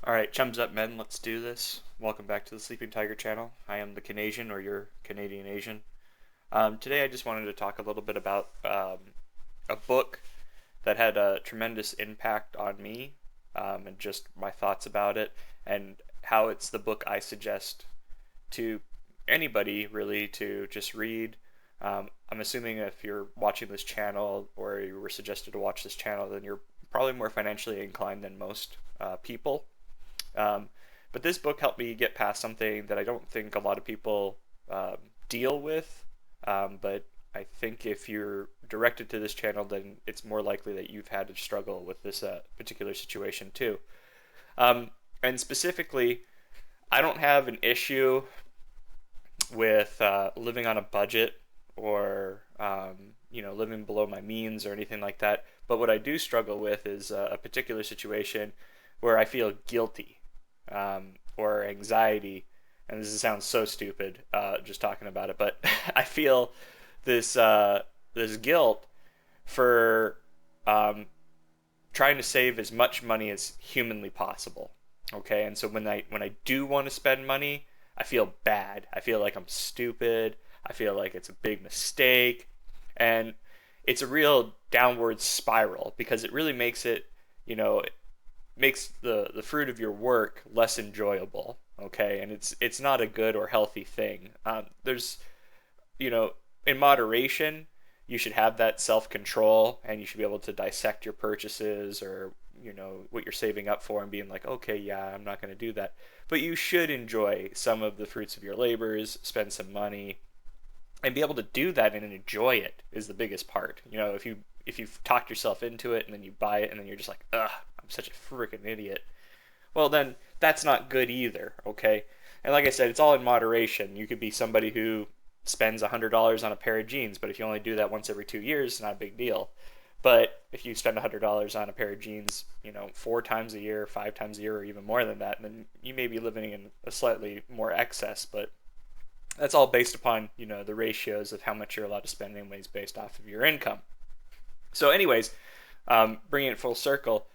Alright, chums up men, let's do this. Welcome back to the Sleeping Tiger channel. I am the Canadian, or your Canadian Asian. Today I just wanted to talk a little bit about a book that had a tremendous impact on me, and just my thoughts about it, and how it's the book I suggest to anybody really to just read. I'm assuming if you're watching this channel or you were suggested to watch this channel, then you're probably more financially inclined than most people. Um, but this book helped me get past something that I don't think a lot of people deal with. But I think if you're directed to this channel, then it's more likely that you've had to struggle with this particular situation too. Um, and specifically, I don't have an issue with living on a budget or living below my means or anything like that. But what I do struggle with is a particular situation where I feel guilty, or anxiety. And this sounds so stupid, just talking about it, but I feel this guilt for um, trying to save as much money as humanly possible. Okay, and so when I do want to spend money, I feel bad. I feel like I'm stupid. I feel like it's a big mistake, and it's a real downward spiral because it really makes it makes the fruit of your work less enjoyable. Okay, and it's not a good or healthy thing. There's you know in moderation, you should have that self control, and you should be able to dissect your purchases or what you're saving up for and being like, okay, yeah, I'm not going to do that. But you should enjoy some of the fruits of your labors, spend some money, and be able to do that and enjoy it is the biggest part. If you've talked yourself into it and then you buy it and then you're just like, ugh, I'm such a freaking idiot. Well, then that's not good either, okay? And like I said, it's all in moderation. You could be somebody who spends $100 on a pair of jeans, but if you only do that once every 2 years, it's not a big deal. But if you spend $100 on a pair of jeans, 4 times a year, 5 times a year, or even more than that, then you may be living in a slightly more excess. But that's all based upon the ratios of how much you're allowed to spend anyways, based off of your income. So, anyways, bringing it full circle,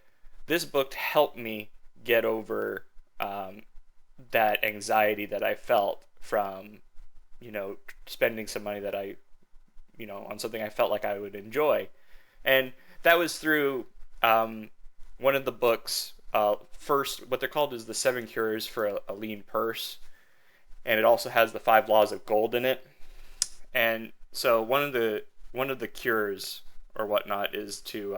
this book helped me get over that anxiety that I felt from spending some money that on something I felt like I would enjoy. And that was through one of the books. First, what they're called is the Seven Cures for a Lean Purse, and it also has the Five Laws of Gold in it. And so one of the cures or whatnot is to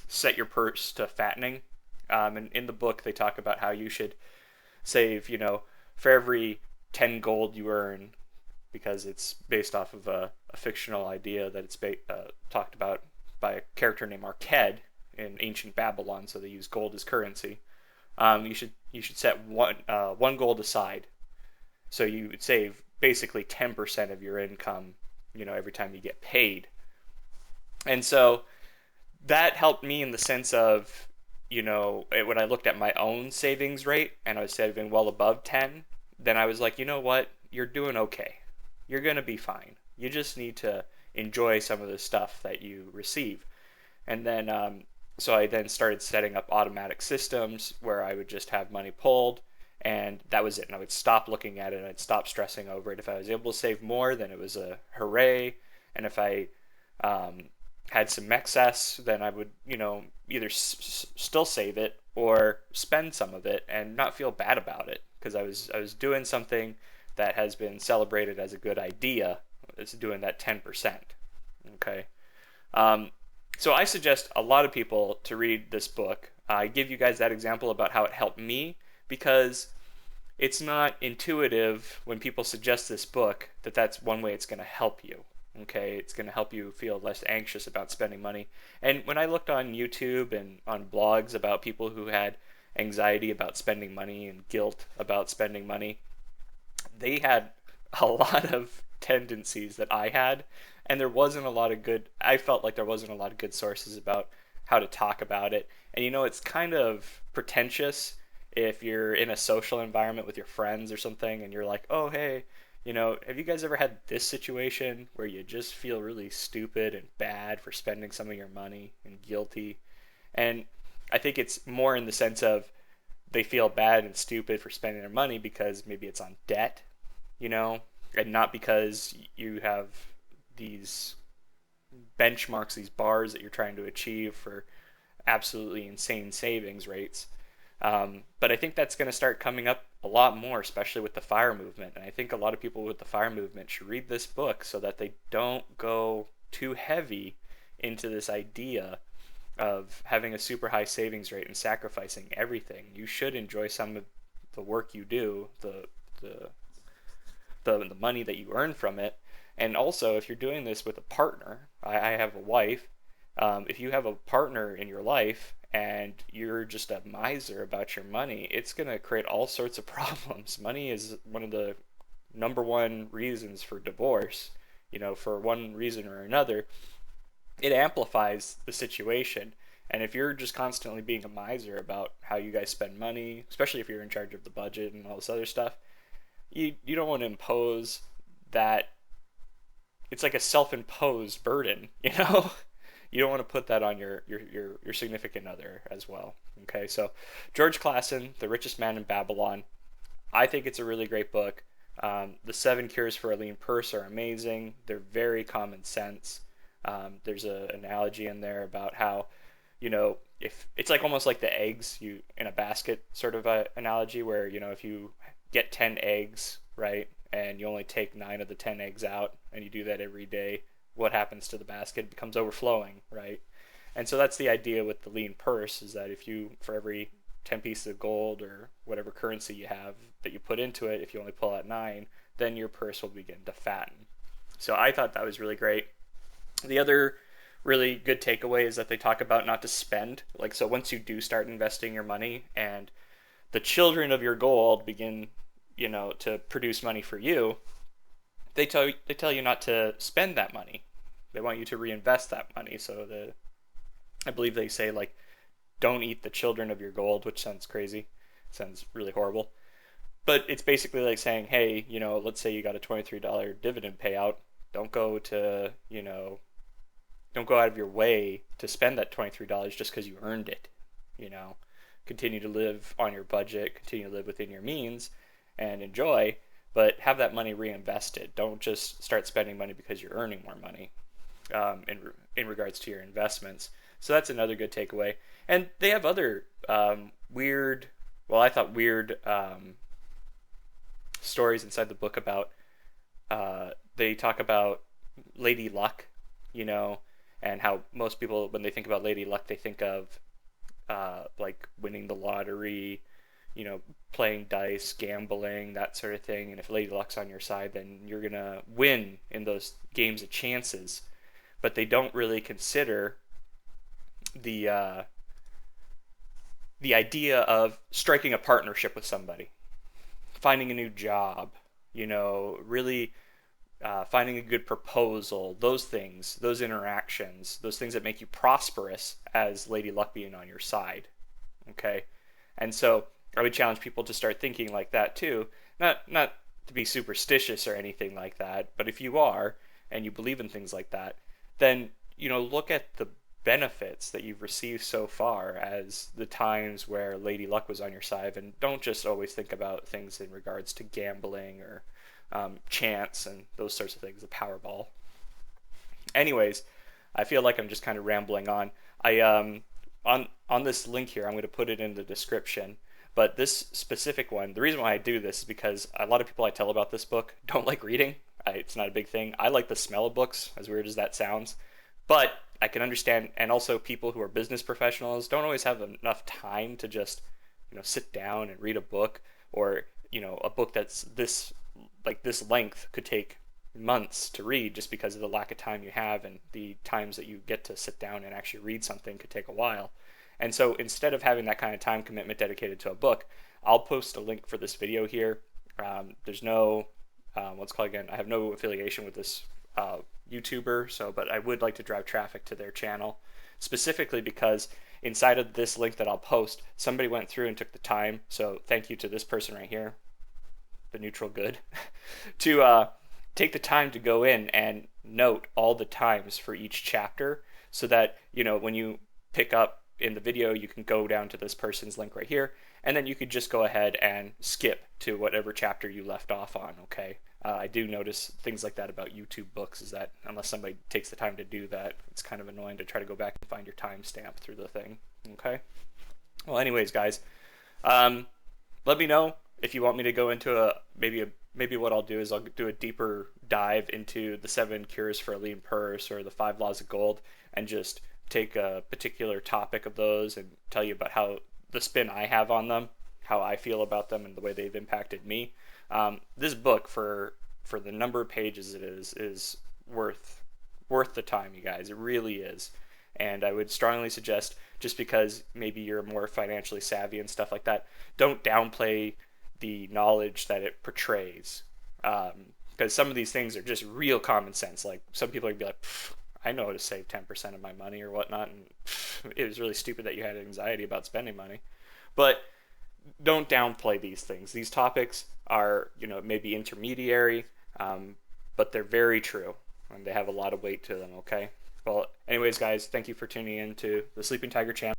set your purse to fattening. And in the book, they talk about how you should save, for every 10 gold you earn, because it's based off of a fictional idea that it's talked about by a character named Arked in ancient Babylon. So they use gold as currency. You should set one gold aside, so you would save basically 10% of your income, every time you get paid. And so that helped me in the sense of, when I looked at my own savings rate and I was saving well above 10, then I was like, you know what? You're doing okay. You're going to be fine. You just need to enjoy some of the stuff that you receive. And then, so I then started setting up automatic systems where I would just have money pulled, and that was it. And I would stop looking at it, and I'd stop stressing over it. If I was able to save more, then it was a hooray. And if I had some excess, then I would, either still save it or spend some of it and not feel bad about it, because I was doing something that has been celebrated as a good idea. It's doing that 10%. Okay. So I suggest a lot of people to read this book. I give you guys that example about how it helped me, because it's not intuitive when people suggest this book that that's one way it's going to help you. Okay, it's going to help you feel less anxious about spending money. And when I looked on YouTube and on blogs about people who had anxiety about spending money and guilt about spending money, they had a lot of tendencies that I had, and there wasn't a lot of good. I felt like there wasn't a lot of good sources about how to talk about it. And it's kind of pretentious if you're in a social environment with your friends or something, and you're like, oh hey, have you guys ever had this situation where you just feel really stupid and bad for spending some of your money and guilty? And I think it's more in the sense of they feel bad and stupid for spending their money because maybe it's on debt, you know, and not because you have these benchmarks, these bars that you're trying to achieve for absolutely insane savings rates. But I think that's going to start coming up a lot more, especially with the FIRE movement. And I think a lot of people with the FIRE movement should read this book so that they don't go too heavy into this idea of having a super high savings rate and sacrificing everything. You should enjoy some of the work you do, the the money that you earn from it. And also, if you're doing this with a partner, I have a wife. If you have a partner in your life and you're just a miser about your money, it's going to create all sorts of problems. Money is one of the number one reasons for divorce. You know, for one reason or another, it amplifies the situation. And if you're just constantly being a miser about how you guys spend money, especially if you're in charge of the budget and all this other stuff, you don't want to impose that. It's like a self-imposed burden, you know. You don't want to put that on your significant other as well. Okay, so George Clason, The Richest Man in Babylon. I think it's a really great book. The Seven Cures for a Lean Purse are amazing. They're very common sense. There's an analogy in there about how, you know, if it's like almost like the eggs you in a basket sort of a analogy where, you know, if you get 10 eggs, right, and you only take 9 of the 10 eggs out and you do that every day, what happens to the basket? It becomes overflowing, right? And so that's the idea with the lean purse, is that if you, for every 10 pieces of gold or whatever currency you have that you put into it, if you only pull out 9, then your purse will begin to fatten. So I thought that was really great. The other really good takeaway is that they talk about not to spend. Like, so once you do start investing your money and the children of your gold begin, you know, to produce money for you, they tell you not to spend that money. They want you to reinvest that money. So I believe they say, like, don't eat the children of your gold, which sounds crazy, sounds really horrible. But it's basically like saying, hey, you know, let's say you got a $23 dividend payout. Don't go to, you know, don't go out of your way to spend that $23 just because you earned it. You know, continue to live on your budget, continue to live within your means and enjoy, but have that money reinvested. Don't just start spending money because you're earning more money, in regards to your investments. So that's another good takeaway. And they have other weird, well, I thought weird stories inside the book about. They talk about Lady Luck, you know, and how most people, when they think about Lady Luck, they think of like winning the lottery, you know, playing dice, gambling, that sort of thing. And if Lady Luck's on your side, then you're gonna win in those games of chances. But they don't really consider the the idea of striking a partnership with somebody, finding a new job, you know, really finding a good proposal, those things, those interactions, those things that make you prosperous as Lady Luck being on your side. Okay, and so I would challenge people to start thinking like that too. Not to be superstitious or anything like that, but if you are and you believe in things like that, then, you know, look at the benefits that you've received so far as the times where Lady Luck was on your side, and don't just always think about things in regards to gambling or chance and those sorts of things, the Powerball. Anyways, I feel like I'm just kind of rambling on. I on this link here, I'm going to put it in the description. But this specific one, the reason why I do this is because a lot of people I tell about this book don't like reading. It's not a big thing. I like the smell of books, as weird as that sounds. But I can understand, and also people who are business professionals don't always have enough time to just, you know, sit down and read a book, or, you know, a book that's this length could take months to read just because of the lack of time you have, and the times that you get to sit down and actually read something could take a while. And so instead of having that kind of time commitment dedicated to a book, I'll post a link for this video here. There's no, what's called again, I have no affiliation with this YouTuber, so, but I would like to drive traffic to their channel, specifically because inside of this link that I'll post, somebody went through and took the time, so thank you to this person right here, the neutral good, to take the time to go in and note all the times for each chapter, so that, you know, when you pick up in the video, you can go down to this person's link right here, and then you could just go ahead and skip to whatever chapter you left off on, okay? I do notice things like that about YouTube books, is that unless somebody takes the time to do that, it's kind of annoying to try to go back and find your timestamp through the thing, okay? Well, anyways, guys, let me know if you want me to go into maybe what I'll do is I'll do a deeper dive into the 7 cures for a lean purse or the 5 laws of gold, and just take a particular topic of those and tell you about how the spin I have on them, how I feel about them, and the way they've impacted me. This book, for the number of pages it is worth the time, you guys. It really is. And I would strongly suggest, just because maybe you're more financially savvy and stuff like that, don't downplay the knowledge that it portrays. Because some of these things are just real common sense. Like, some people would be like, I know how to save 10% of my money or whatnot, and it was really stupid that you had anxiety about spending money. But don't downplay these things. These topics are, maybe intermediary, but they're very true, and they have a lot of weight to them, okay? Well, anyways, guys, thank you for tuning in to the Sleeping Tiger channel.